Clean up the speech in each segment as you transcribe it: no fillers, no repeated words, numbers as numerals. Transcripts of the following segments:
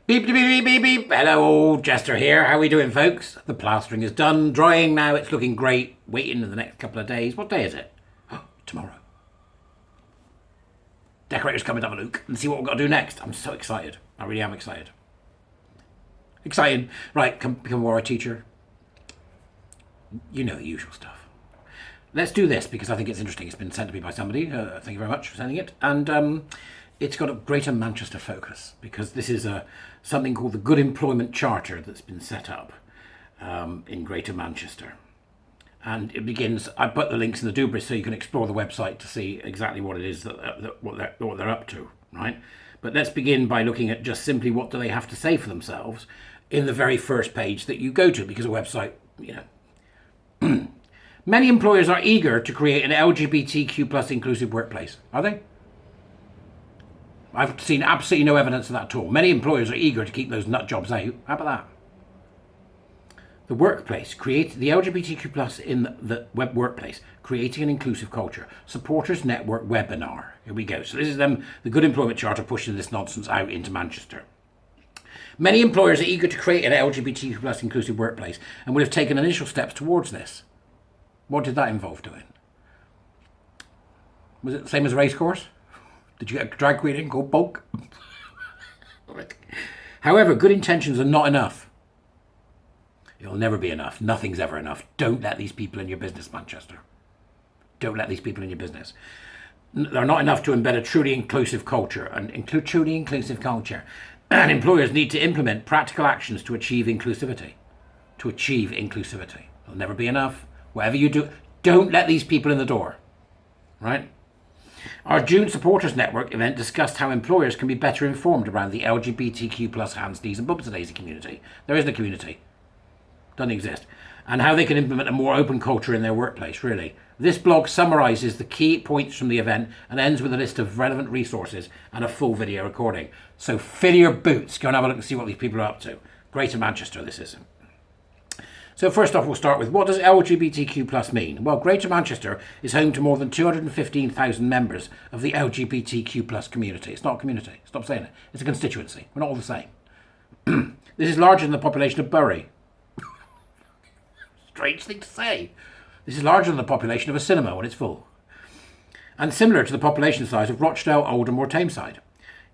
Beep, beep, beep, beep, beep. Hello, old Jester here. How we doing, folks? The plastering is done, drying now. It's looking great. Waiting in the next couple of days. What day is it? Oh, tomorrow. Decorators come and have a look and see what we've got to do next. I'm so excited. I really am excited. Excited. Right, become a warrior teacher. You know the usual stuff. Let's do this because I think it's interesting. It's been sent to me by somebody. Thank you very much for sending it. And it's got a Greater Manchester focus because this is something called the Good Employment Charter that's been set up in Greater Manchester. And it begins, I put the links in the doobry so you can explore the website to see exactly what it is, what they're up to, right? But let's begin by looking at just simply what do they have to say for themselves in the very first page that you go to, because a website, Many employers are eager to create an LGBTQ plus inclusive workplace. Are they? I've seen absolutely no evidence of that at all. Many employers are eager to keep those nut jobs out. How about that? The workplace, create the LGBTQ plus in the web workplace, creating an inclusive culture. Supporters Network webinar. Here we go. So this is them, the Good Employment Charter, pushing this nonsense out into Manchester. Many employers are eager to create an LGBTQ plus inclusive workplace and would have taken initial steps towards this. What did that involve doing? Was it the same as a race course? Did you get a drag queen in called Bulk? However, good intentions are not enough. It'll never be enough. Nothing's ever enough. Don't let these people in your business, Manchester. Don't let these people in your business. They're not enough to embed a truly inclusive culture. And employers need to implement practical actions to achieve inclusivity. It'll never be enough. Whatever you do, don't let these people in the door. Right? Our June Supporters Network event discussed how employers can be better informed around the LGBTQ plus hands, knees and bumps daisy community. There isn't a community. Doesn't exist. And how they can implement a more open culture in their workplace, really. This blog summarises the key points from the event and ends with a list of relevant resources and a full video recording. So fill your boots. Go and have a look and see what these people are up to. Greater Manchester, this is. So first off, we'll start with, what does LGBTQ plus mean? Well, Greater Manchester is home to more than 215,000 members of the LGBTQ plus community. It's not a community. Stop saying it. It's a constituency. We're not all the same. This is larger than the population of Bury. Strange thing to say. This is larger than the population of a cinema when it's full. And similar to the population size of Rochdale, Oldham or Tameside.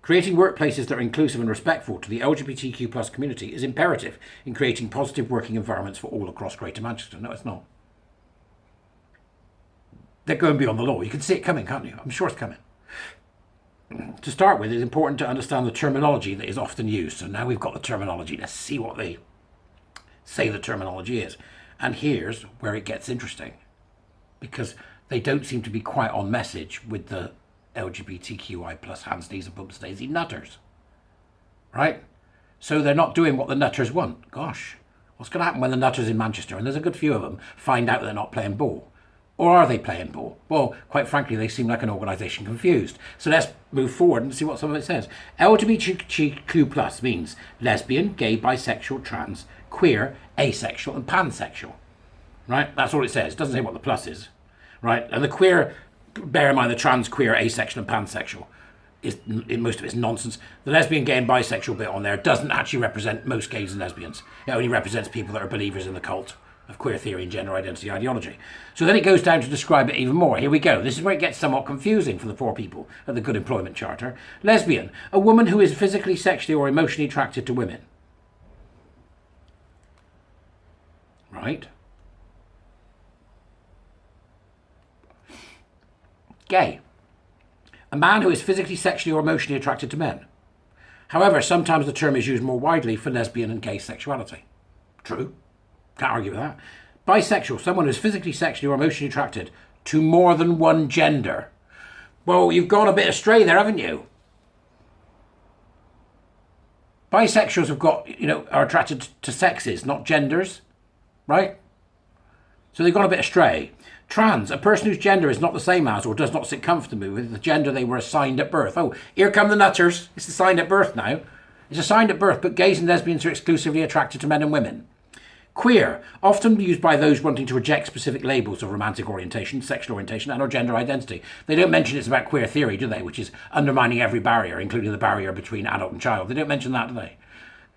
Creating workplaces that are inclusive and respectful to the LGBTQ plus community is imperative in creating positive working environments for all across Greater Manchester. No, it's not. They're going beyond the law. You can see it coming, can't you? I'm sure it's coming. To start with, it's important to understand the terminology that is often used. So now we've got the terminology. Let's see what they say the terminology is. And here's where it gets interesting, because they don't seem to be quite on message with the LGBTQI plus hands, knees and bumps daisy nutters. Right? So they're not doing what the nutters want. Gosh, what's going to happen when the nutters in Manchester, and there's a good few of them, find out they're not playing ball? Or are they playing ball? Well, quite frankly, they seem like an organisation confused. So let's move forward and see what some of it says. LGBTQ plus means lesbian, gay, bisexual, trans, queer, asexual and pansexual. Right? That's all it says. It doesn't say what the plus is. Right? And the queer, bear in mind the trans, queer, asexual and pansexual, most of it's nonsense. The lesbian, gay and bisexual bit on there doesn't actually represent most gays and lesbians. It only represents people that are believers in the cult of queer theory and gender identity ideology. So then it goes down to describe it even more. Here we go. This is where it gets somewhat confusing for the poor people at the Good Employment Charter. Lesbian, a woman who is physically, sexually or emotionally attracted to women. Right? Gay, a man who is physically, sexually or emotionally attracted to men. However, sometimes the term is used more widely for lesbian and gay sexuality. True. Can't argue with that. Bisexual, someone who is physically, sexually or emotionally attracted to more than one gender. Well, you've gone a bit astray there, haven't you? Bisexuals are attracted to sexes, not genders. Right? So they've gone a bit astray. Trans, a person whose gender is not the same as or does not sit comfortably with the gender they were assigned at birth. Oh, here come the nutters. It's assigned at birth now. It's assigned at birth, but gays and lesbians are exclusively attracted to men and women. Queer, often used by those wanting to reject specific labels of romantic orientation, sexual orientation and or gender identity. They don't mention it's about queer theory, do they? Which is undermining every barrier, including the barrier between adult and child. They don't mention that, do they?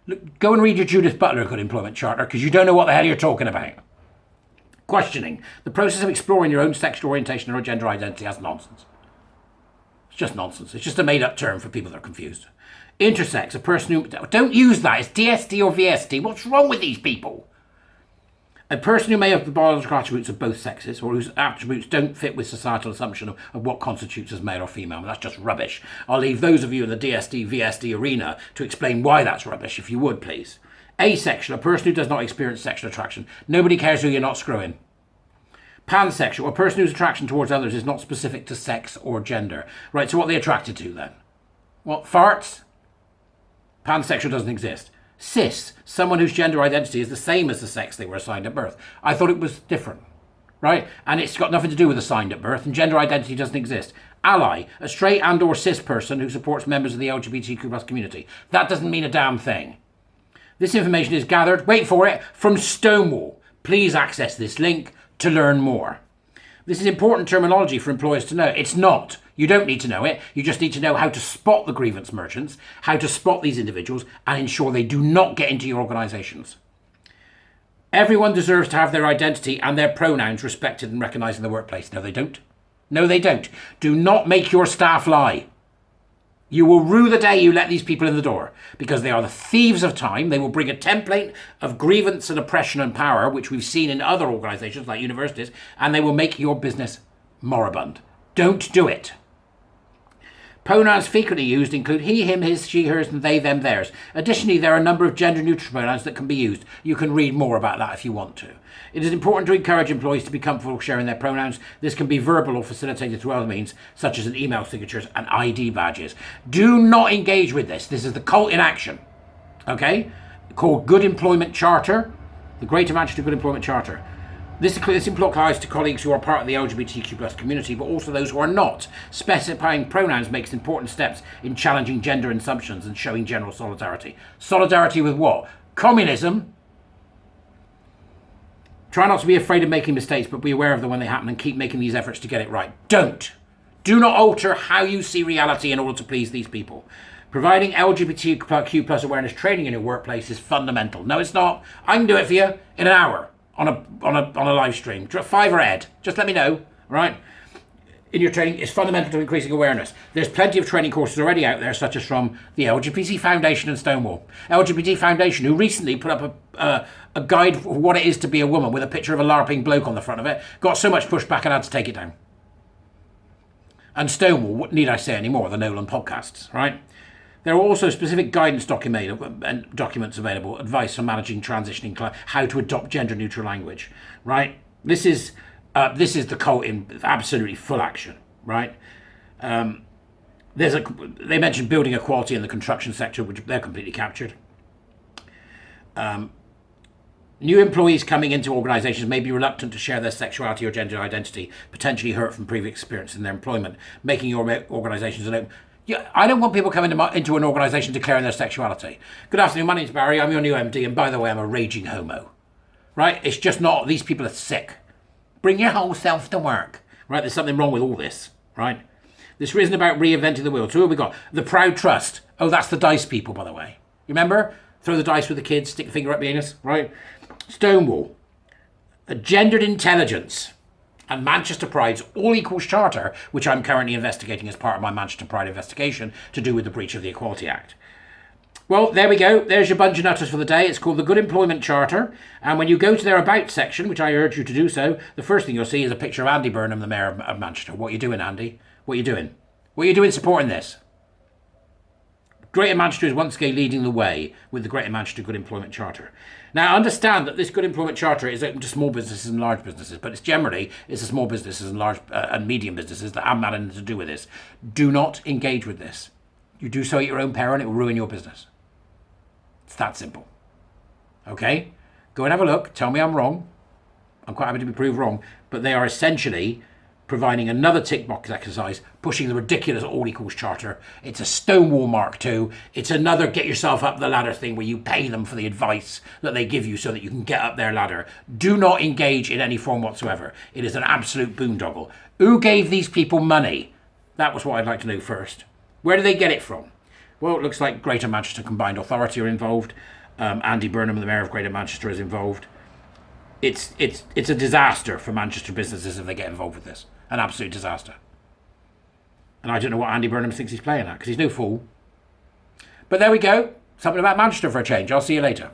Look, go and read your Judith Butler Good Employment Charter, because you don't know what the hell you're talking about. Questioning. The process of exploring your own sexual orientation or gender identity is nonsense. It's just nonsense. It's just a made-up term for people that are confused. Intersex, a person who... Don't use that. It's DST or VST. What's wrong with these people? A person who may have the biological attributes of both sexes, or whose attributes don't fit with societal assumption of what constitutes as male or female. That's just rubbish. I'll leave those of you in the DST, VST arena to explain why that's rubbish, if you would, please. Asexual, a person who does not experience sexual attraction. Nobody cares who you're not screwing. Pansexual, a person whose attraction towards others is not specific to sex or gender. Right, so what are they attracted to then? What, farts? Pansexual doesn't exist. Cis, someone whose gender identity is the same as the sex they were assigned at birth. I thought it was different, right? And it's got nothing to do with assigned at birth, and gender identity doesn't exist. Ally, a straight and or cis person who supports members of the LGBTQ+ community. That doesn't mean a damn thing. This information is gathered, wait for it, from Stonewall. Please access this link to learn more. This is important terminology for employers to know. It's not. You don't need to know it. You just need to know how to spot the grievance merchants, how to spot these individuals, and ensure they do not get into your organisations. Everyone deserves to have their identity and their pronouns respected and recognised in the workplace. No, they don't. No, they don't. Do not make your staff lie. You will rue the day you let these people in the door, because they are the thieves of time. They will bring a template of grievance and oppression and power, which we've seen in other organisations like universities, and they will make your business moribund. Don't do it. Pronouns frequently used include he, him, his, she, hers, and they, them, theirs. Additionally, there are a number of gender-neutral pronouns that can be used. You can read more about that if you want to. It is important to encourage employees to be comfortable sharing their pronouns. This can be verbal or facilitated through other means, such as an email signatures and ID badges. Do not engage with this. This is the cult in action, okay? Called Good Employment Charter, the Greater Manchester Good Employment Charter. This applies to colleagues who are part of the LGBTQ+ community, but also those who are not. Specifying pronouns makes important steps in challenging gender assumptions and showing general solidarity. Solidarity with what? Communism. Try not to be afraid of making mistakes, but be aware of them when they happen and keep making these efforts to get it right. Don't. Do not alter how you see reality in order to please these people. Providing LGBTQ+ awareness training in your workplace is fundamental. No, it's not. I can do it for you in an hour. On a live stream. Five or Ed. Just let me know, right? In your training, it's fundamental to increasing awareness. There's plenty of training courses already out there, such as from the LGBT Foundation and Stonewall. LGBT Foundation, who recently put up a guide for what it is to be a woman with a picture of a LARPing bloke on the front of it, got so much pushback and had to take it down. And Stonewall, what need I say anymore? The Nolan podcasts, right? There are also specific guidance documents available, advice for managing transitioning, how to adopt gender-neutral language, right? This is the cult in absolutely full action, right? They mentioned building equality in the construction sector, which they're completely captured. New employees coming into organisations may be reluctant to share their sexuality or gender identity, potentially hurt from previous experience in their employment, making your organisations an open... Yeah, I don't want people coming into an organisation declaring their sexuality. Good afternoon, my name's Barry, I'm your new MD, and by the way, I'm a raging homo. Right? It's just not, these people are sick. Bring your whole self to work. Right? There's something wrong with all this. Right? This isn't about reinventing the wheel. So who have we got? The Proud Trust. Oh, that's the dice people, by the way. You remember? Throw the dice with the kids, stick the finger up the anus. Right? Stonewall. A gendered intelligence. And Manchester Pride's All Equals Charter, which I'm currently investigating as part of my Manchester Pride investigation to do with the breach of the Equality Act. Well, there we go. There's your bunch of nutters for the day. It's called the Good Employment Charter. And when you go to their About section, which I urge you to do so, the first thing you'll see is a picture of Andy Burnham, the Mayor of Manchester. What are you doing, Andy? What are you doing? What are you doing supporting this? Greater Manchester is once again leading the way with the Greater Manchester Good Employment Charter. Now, understand that this Good Employment Charter is open to small businesses and large businesses, but it's the small businesses and large and medium businesses that have nothing to do with this. Do not engage with this. You do so at your own peril and it will ruin your business. It's that simple. Okay? Go and have a look. Tell me I'm wrong. I'm quite happy to be proved wrong, but they are essentially providing another tick box exercise, pushing the ridiculous All Equals Charter. It's a Stonewall Mark II. It's another get yourself up the ladder thing where you pay them for the advice that they give you so that you can get up their ladder. Do not engage in any form whatsoever. It is an absolute boondoggle. Who gave these people money? That was what I'd like to know first. Where do they get it from? Well, it looks like Greater Manchester Combined Authority are involved. Andy Burnham, the Mayor of Greater Manchester, is involved. It's a disaster for Manchester businesses if they get involved with this. An absolute disaster. And I don't know what Andy Burnham thinks he's playing at, because he's no fool. But there we go. Something about Manchester for a change. I'll see you later.